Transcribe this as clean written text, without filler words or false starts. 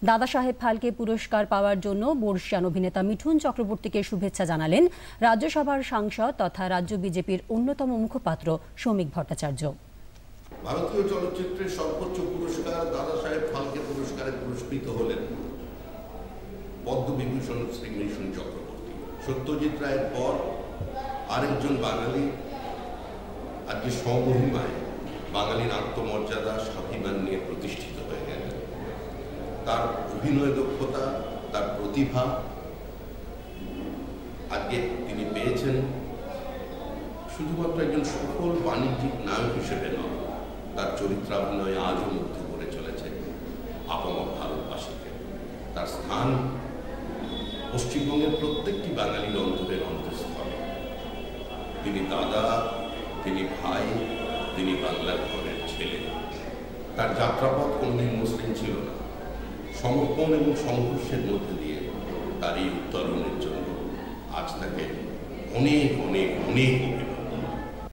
দাদা সাহেব ফালকে পুরস্কার পাওয়ার জন্য বর্ষিয়ান অভিনেতা মিঠুন চক্রবর্তীকে শুভেচ্ছা জানালেন রাজ্যসভার সাংসদ তথা রাজ্য বিজেপির অন্যতম মুখপাত্র শৌমিক ভট্টাচার্য। ভারতীয় চলচ্চিত্রের সর্বোচ্চ পুরস্কার দাদা সাহেব ফালকে পুরস্কারে পুরস্কৃত হলেন পদ্মবিভূষণ শ্রী মিঠুন চক্রবর্তী। সত্যজিৎ রায়ের পর আরেকজন বাঙালি আজকে স্বমহিমায় বাঙালির আত্মমর্যাদা স্বাভিমান নিয়ে প্রতিষ্ঠিত হয়ে গেলেন। তার অভিনয় দক্ষতা, তার প্রতিভা আজকে তিনি পেয়েছেন শুধুমাত্র একজন সফল বাণিজ্যিক নায়ক হিসেবে নয়, তার চরিত্রাভিনয় আজও মুগ্ধ করে চলেছে আপামর ভারতবাসীকে। তার স্থান পশ্চিমবঙ্গের প্রত্যেকটি বাঙালির অন্তরের অন্তঃস্থলে। তিনি দাদা, তিনি ভাই, তিনি বাংলার ঘরের ছেলে। তার যাত্রাপথ কোনোদিন মসৃণ ছিল না। সমর্পণ এবং সংঘর্ষের মধ্যে দিয়ে তার এই উত্তরণের জন্য আজ তাকে অনেক অনেক অনেক